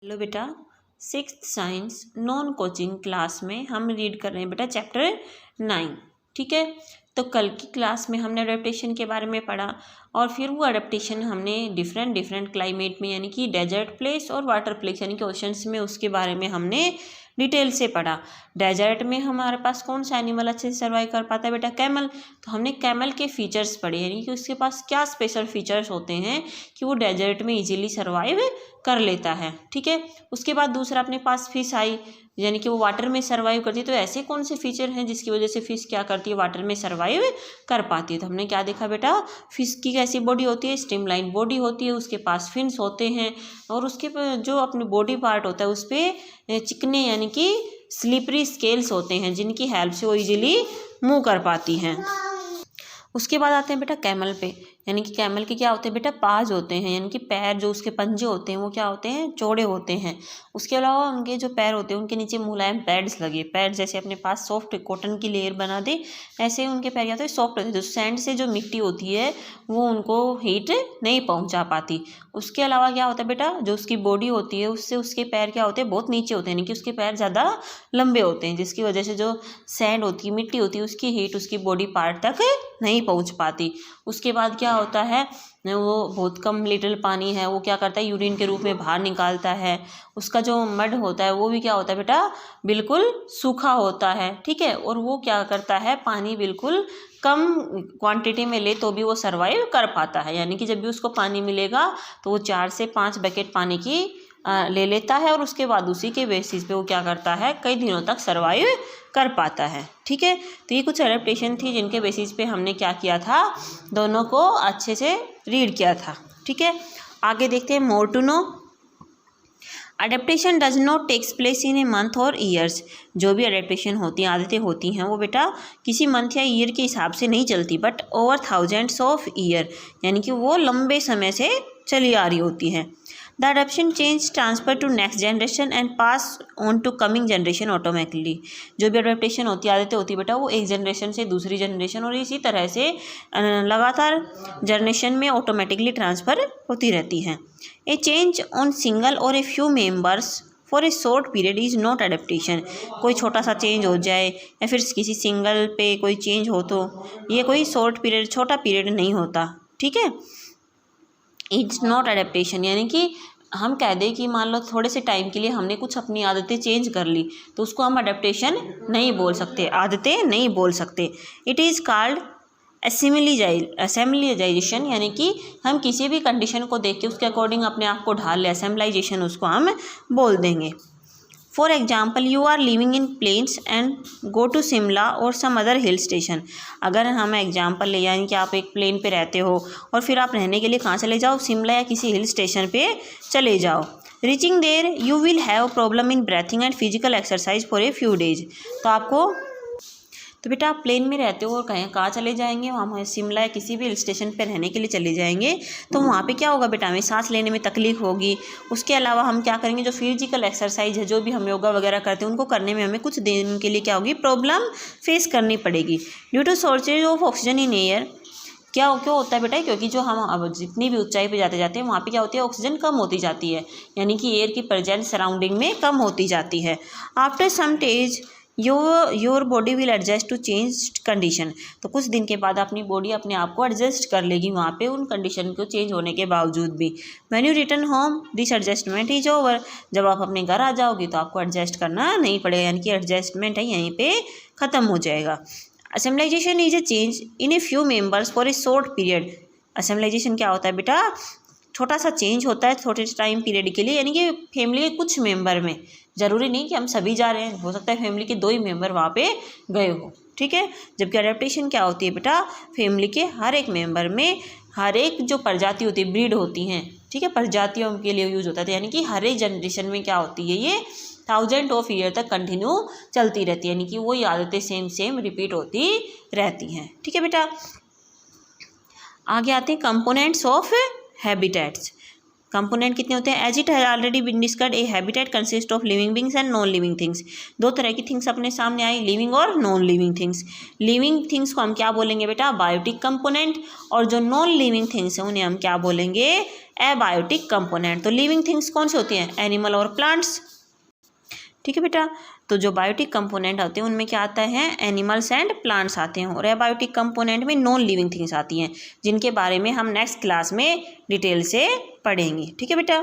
Hello बेटा, sixth science non coaching class में हम रीड कर रहे हैं बेटा चैप्टर 9। ठीक है, तो कल की क्लास में हमने अडेप्टेशन के बारे में पढ़ा और फिर वो अडेप्टेशन हमने डिफरेंट क्लाइमेट में यानी कि डेजर्ट प्लेस और वाटर प्लेस यानी कि ओशंस में उसके बारे में हमने डिटेल से पढ़ा। डेजर्ट में हमारे पास कौन सा एनिमल अच्छे से सर्वाइव कर पाता है बेटा? कैमल। तो हमने कैमल के फीचर्स पढ़े यानी कि उसके पास क्या स्पेशल फीचर्स होते हैं कि वो डेजर्ट में इजीली सर्वाइव कर लेता है। ठीक है, उसके बाद दूसरा अपने पास फिश आई यानी कि वो वाटर में सर्वाइव करती है। तो ऐसे कौन से फीचर हैं जिसकी वजह से फिश क्या करती है, वाटर में सर्वाइव कर पाती है? तो हमने क्या देखा बेटा, फिश की कैसी बॉडी होती है, स्ट्रीमलाइन बॉडी होती है, उसके पास फिन्स होते हैं और उसके जो अपने बॉडी पार्ट होता है उस पर चिकने यानी कि स्लिपरी स्केल्स होते हैं जिनकी हेल्प से वो इजीली मूव कर पाती हैं। उसके बाद आते हैं बेटा कैमल पे, यानी कि कैमल के क्या होते हैं बेटा, पाज होते हैं यानी कि पैर, जो उसके पंजे होते हैं वो क्या होते हैं, चौड़े होते हैं। उसके अलावा उनके जो पैर होते हैं उनके नीचे मुलायम पैड्स लगे, पैड जैसे अपने पास सॉफ्ट कॉटन की लेयर बना दे ऐसे उनके पैर क्या होते हैं, सॉफ्ट होते हैं। जो सैंड से जो मिट्टी होती है वो उनको हीट नहीं पहुँचा पाती। उसके अलावा क्या होता है बेटा, जो उसकी बॉडी होती है उससे उसके पैर क्या होते हैं, बहुत नीचे होते हैं यानी कि उसके पैर ज़्यादा लंबे होते हैं, जिसकी वजह से जो सैंड होती है, मिट्टी होती है, उसकी हीट उसकी बॉडी पार्ट तक नहीं पहुंच पाती। उसके बाद क्या होता है, वो बहुत कम लीटर पानी है वो क्या करता है, यूरिन के रूप में बाहर निकालता है। उसका जो मड होता है वो भी क्या होता है बेटा, बिल्कुल सूखा होता है। ठीक है, और वो क्या करता है, पानी बिल्कुल कम क्वांटिटी में ले तो भी वो सर्वाइव कर पाता है। यानी कि जब भी उसको पानी मिलेगा तो वो 4 से 5 बकेट पानी की ले लेता है और उसके बाद उसी के बेसिस पे वो क्या करता है, कई दिनों तक सर्वाइव कर पाता है। ठीक है, तो ये कुछ एडेप्टेशन थी जिनके बेसिस पे हमने क्या किया था, दोनों को अच्छे से रीड किया था। ठीक है, आगे देखते हैं more to know. Adaptation does not takes place in a month और ईयर्स। जो भी अडेप्टेशन होती हैं, आदतें होती हैं, वो बेटा किसी मंथ या ईयर के हिसाब से नहीं चलती, but over thousands of year यानी कि वो लंबे समय से चली आ रही होती हैं। The adaption change transfer to next generation and pass on to coming generation automatically. जो भी अडेप्टेशन होती है, आदतें होती है बेटा, वो एक जनरेशन से दूसरी जनरेशन और इसी तरह से लगातार जनरेशन में ऑटोमेटिकली ट्रांसफ़र होती रहती हैं। ए चेंज ऑन सिंगल और ए few members for a short period is not adaptation. कोई छोटा सा चेंज हो जाए या फिर किसी सिंगल पे कोई चेंज हो तो ये कोई शॉर्ट पीरियड, छोटा पीरियड नहीं होता। ठीक है, इट्स नॉट अडेप्टेशन यानी कि हम कह दें कि मान लो थोड़े से टाइम के लिए हमने कुछ अपनी आदतें चेंज कर ली तो उसको हम अडेप्टेशन नहीं बोल सकते, आदतें नहीं बोल सकते। इट इज़ कॉल्ड असेम्बलाइजेशन यानी कि हम किसी भी कंडीशन को देख के उसके अकॉर्डिंग अपने आप को ढाल ले, असेम्बलाइजेशन उसको हम बोल देंगे। For example, you are living in plains and go to Shimla और सम अदर हिल स्टेशन। अगर हम एग्जाम्पल ले यानी कि आप एक प्लेन पे रहते हो और फिर आप रहने के लिए कहाँ चले जाओ, शिमला या किसी हिल स्टेशन पे चले जाओ। Reaching there you will have problem in breathing and physical exercise for a few days. तो आपको, तो बेटा आप प्लेन में रहते हो और कहाँ चले जाएंगे, वहाँ शिमला या किसी भी हिल स्टेशन पर रहने के लिए चले जाएंगे तो वहाँ पे क्या होगा बेटा, हमें सांस लेने में तकलीफ होगी। उसके अलावा हम क्या करेंगे, जो फिजिकल एक्सरसाइज है, जो भी हम योगा वगैरह करते हैं उनको करने में हमें कुछ दिन के लिए क्या होगी, प्रॉब्लम फेस करनी पड़ेगी। Due to shortage of oxygen in air. क्यों होता है बेटा, क्योंकि जो हम अब जितनी भी ऊंचाई पे जाते हैं वहाँ पे क्या होती है, ऑक्सीजन कम होती जाती है यानी कि एयर की प्रेजेंस सराउंडिंग में कम होती जाती है। After some stage your body will adjust to change condition. तो कुछ दिन के बाद अपनी बॉडी अपने आप को एडजस्ट कर लेगी वहाँ पे उन कंडीशन को चेंज होने के बावजूद भी। When you return home this adjustment is over. जब आप अपने घर आ जाओगे तो आपको एडजस्ट करना नहीं पड़ेगा यानी कि एडजस्टमेंट है यहीं पे ख़त्म हो जाएगा। Assemblization is a change in a few members for a short period. Assemblization क्या होता है बेटा, छोटा सा चेंज होता है छोटे टाइम पीरियड के लिए यानी कि फैमिली के कुछ मेंबर में, ज़रूरी नहीं कि हम सभी जा रहे हैं, हो सकता है फैमिली के 2 ही मेंबर वहाँ पे गए हो। ठीक है, जबकि अडेप्टेशन क्या होती है बेटा, फैमिली के हर एक मेंबर में हर एक जो प्रजाति होती है, ब्रीड होती हैं, ठीक है, प्रजातियों के लिए यूज होता है यानी कि हर एक जनरेशन में क्या होती है, ये थाउजेंड ऑफ ईयर तक कंटिन्यू चलती रहती है यानी कि वही आदतें सेम रिपीट होती रहती हैं। ठीक है बेटा, आगे आते हैं कंपोनेंट्स ऑफ हैबिटेट्स। कंपोनेंट कितने होते हैं, as it has already been discussed a habitat consist of living beings and non living things. 2 तरह की थिंग्स अपने सामने आई, लिविंग और non living things. Living things को हम क्या बोलेंगे बेटा, बायोटिक कंपोनेंट, और जो नॉन लिविंग थिंग्स हैं उन्हें हम क्या बोलेंगे, एबायोटिक कंपोनेंट। तो लिविंग थिंग्स कौन से होती हैं, एनिमल और प्लांट्स, ठीक है बेटा। तो जो बायोटिक कंपोनेंट होते हैं उनमें क्या आता है, एनिमल्स एंड प्लांट्स आते हैं, और एबायोटिक कंपोनेंट में नॉन लिविंग थिंग्स आती हैं, जिनके बारे में हम नेक्स्ट क्लास में डिटेल से पढ़ेंगे, ठीक है बेटा।